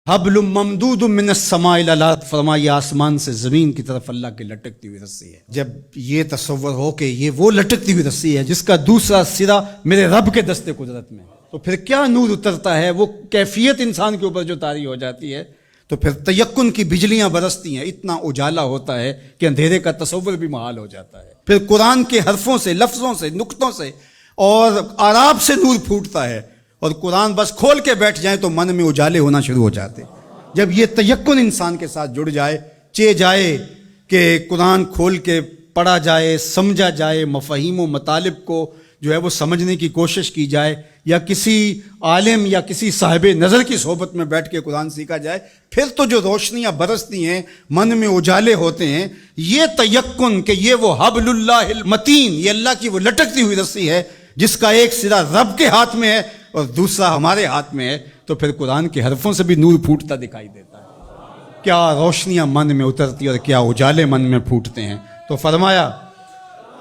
حبل ممدود من السماء الی الارض، فرمایا آسمان سے زمین کی طرف اللہ کی لٹکتی ہوئی رسی ہے۔ جب یہ تصور ہو کہ یہ وہ لٹکتی ہوئی رسی ہے جس کا دوسرا سرا میرے رب کے دست قدرت میں، تو پھر کیا نور اترتا ہے، وہ کیفیت انسان کے اوپر جو طاری ہو جاتی ہے، تو پھر تیقن کی بجلیاں برستی ہیں، اتنا اجالا ہوتا ہے کہ اندھیرے کا تصور بھی محال ہو جاتا ہے۔ پھر قرآن کے حرفوں سے، لفظوں سے، نقطوں سے اور آراب سے نور پھوٹتا ہے، اور قرآن بس کھول کے بیٹھ جائیں تو من میں اجالے ہونا شروع ہو جاتے۔ جب یہ تیقن انسان کے ساتھ جڑ جائے، جائے کہ قرآن کھول کے پڑھا جائے، سمجھا جائے، مفاہیم و مطالب کو جو ہے وہ سمجھنے کی کوشش کی جائے، یا کسی عالم یا کسی صاحب نظر کی صحبت میں بیٹھ کے قرآن سیکھا جائے، پھر تو جو روشنیاں برستی ہیں، من میں اجالے ہوتے ہیں۔ یہ تیقن کہ یہ وہ حبل اللہ المتین، یہ اللہ کی وہ لٹکتی ہوئی رسی ہے جس کا ایک سرا رب کے ہاتھ میں ہے اور دوسرا ہمارے ہاتھ میں ہے، تو پھر قرآن کے حرفوں سے بھی نور پھوٹتا دکھائی دیتا ہے۔ کیا روشنیاں من میں اترتی اور کیا اجالے من میں پھوٹتے ہیں۔ تو فرمایا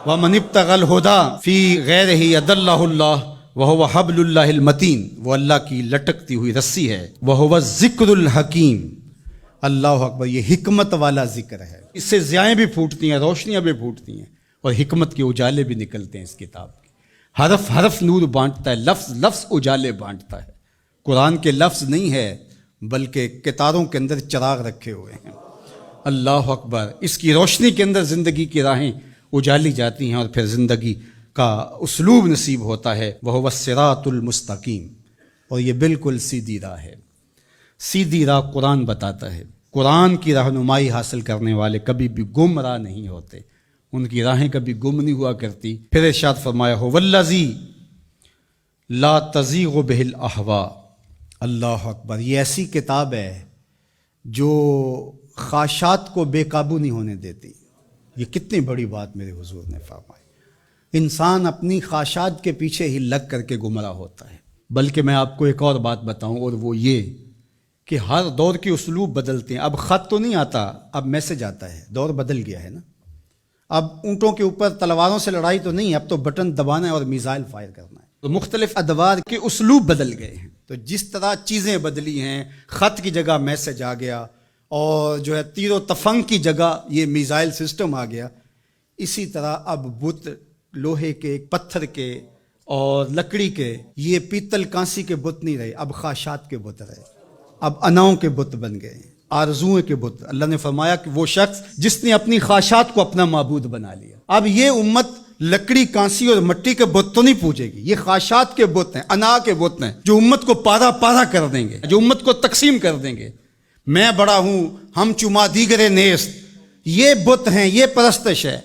وَمَنِ ابْتَغَى الْهُدَىٰ فِي غَيْرِهِ أَضَلَّهُ اللَّهُ وَهُوَ حَبْلُ اللَّهِ الْمَتِينُ، وہ اللہ کی لٹکتی ہوئی رسی ہے۔ وَهُوَ الذِّكْرُ الْحَكِيمُ، اللہ اکبر، یہ حکمت والا ذکر ہے۔ اس سے ضیائیں بھی پھوٹتی ہیں، روشنیاں بھی پھوٹتی ہیں، اور حکمت کے اجالے بھی نکلتے ہیں اس کتاب کے۔ حرف حرف نور بانٹتا ہے، لفظ لفظ اجالے بانٹتا ہے۔ قرآن کے لفظ نہیں ہے بلکہ کتاروں کے اندر چراغ رکھے ہوئے ہیں۔ اللہ اکبر، اس کی روشنی کے اندر زندگی کی راہیں اجالی جاتی ہیں، اور پھر زندگی کا اسلوب نصیب ہوتا ہے۔ وَهُوَ الصِّرَاطُ الْمُسْتَقِيمُ، اور یہ بالکل سیدھی راہ ہے۔ سیدھی راہ قرآن بتاتا ہے۔ قرآن کی رہنمائی حاصل کرنے والے کبھی بھی گمراہ نہیں ہوتے، ان کی راہیں کبھی گم نہیں ہوا کرتی۔ پھر ارشاد فرمایا هُوَ الَّذِي لَا تَزِيغُ بِهِ الْأَهْوَاءُ، اللہ اکبر، یہ ایسی کتاب ہے جو خواہشات کو بے قابو نہیں ہونے دیتی۔ یہ کتنی بڑی بات میرے حضور نے فرمائی۔ انسان اپنی خواہشات کے پیچھے ہی لگ کر کے گمراہ ہوتا ہے۔ بلکہ میں آپ کو ایک اور بات بتاؤں، اور وہ یہ کہ ہر دور کے اسلوب بدلتے ہیں۔ اب خط تو نہیں آتا، اب میسج آتا ہے، دور بدل گیا ہے نا۔ اب اونٹوں کے اوپر تلواروں سے لڑائی تو نہیں، اب تو بٹن دبانا ہے اور میزائل فائر کرنا ہے۔ تو مختلف ادوار کے اسلوب بدل گئے ہیں، تو جس طرح چیزیں بدلی ہیں، خط کی جگہ میسج آ گیا، اور جو ہے تیر و تفنگ کی جگہ یہ میزائل سسٹم آ گیا، اسی طرح اب بت لوہے کے، پتھر کے اور لکڑی کے، یہ پیتل کانسی کے بت نہیں رہے، اب خواہشات کے بت رہے، اب اناؤں کے بت بن گئے، آرزوؤں کے بت۔ اللہ نے فرمایا کہ وہ شخص جس نے اپنی خواہشات کو اپنا معبود بنا لیا۔ اب یہ امت لکڑی، کانسی اور مٹی کے بت تو نہیں پوجے گی، یہ خواہشات کے بت ہیں، انا کے بت ہیں، جو امت کو پارا پارا کر دیں گے، جو امت کو تقسیم کر دیں گے۔ میں بڑا ہوں، ہم چما دیگرے نیست، یہ بت ہیں، یہ پرستش ہے۔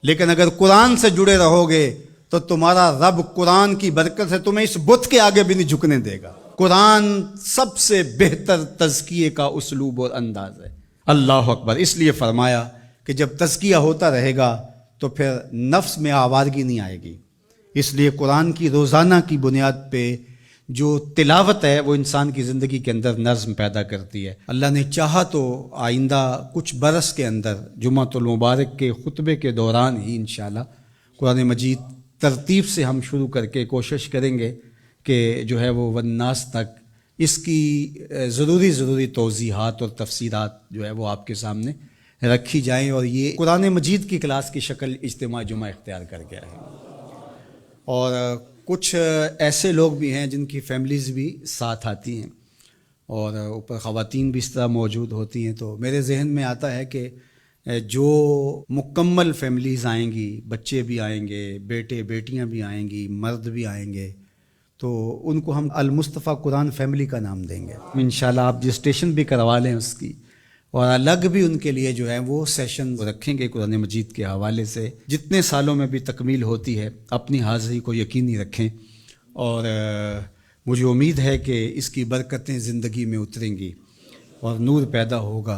لیکن اگر قرآن سے جڑے رہو گے تو تمہارا رب قرآن کی برکت سے تمہیں اس بت کے آگے بھی نہیں جھکنے دے گا۔ قرآن سب سے بہتر تزکیے کا اسلوب اور انداز ہے۔ اللہ اکبر، اس لیے فرمایا کہ جب تزکیہ ہوتا رہے گا تو پھر نفس میں آوارگی نہیں آئے گی۔ اس لیے قرآن کی روزانہ کی بنیاد پہ جو تلاوت ہے وہ انسان کی زندگی کے اندر نظم پیدا کرتی ہے۔ اللہ نے چاہا تو آئندہ کچھ برس کے اندر جمعۃ المبارک کے خطبے کے دوران ہی انشاءاللہ قرآن مجید ترتیب سے ہم شروع کر کے کوشش کریں گے کہ جو ہے وہ والناس تک اس کی ضروری توضیحات اور تفسیرات جو ہے وہ آپ کے سامنے رکھی جائیں، اور یہ قرآن مجید کی کلاس کی شکل اجتماع جمعہ اختیار کر گیا ہے۔ اور کچھ ایسے لوگ بھی ہیں جن کی فیملیز بھی ساتھ آتی ہیں، اور اوپر خواتین بھی اس طرح موجود ہوتی ہیں، تو میرے ذہن میں آتا ہے کہ جو مکمل فیملیز آئیں گی، بچے بھی آئیں گے، بیٹے بیٹیاں بھی آئیں گی، مرد بھی آئیں گے، تو ان کو ہم المصطفیٰ قرآن فیملی کا نام دیں گے انشاءاللہ۔ آپ رجسٹریشن بھی کروا لیں اس کی، اور الگ بھی ان کے لیے جو ہے وہ سیشن رکھیں گے قرآن مجید کے حوالے سے۔ جتنے سالوں میں بھی تکمیل ہوتی ہے اپنی حاضری کو یقینی رکھیں، اور مجھے امید ہے کہ اس کی برکتیں زندگی میں اتریں گی اور نور پیدا ہوگا۔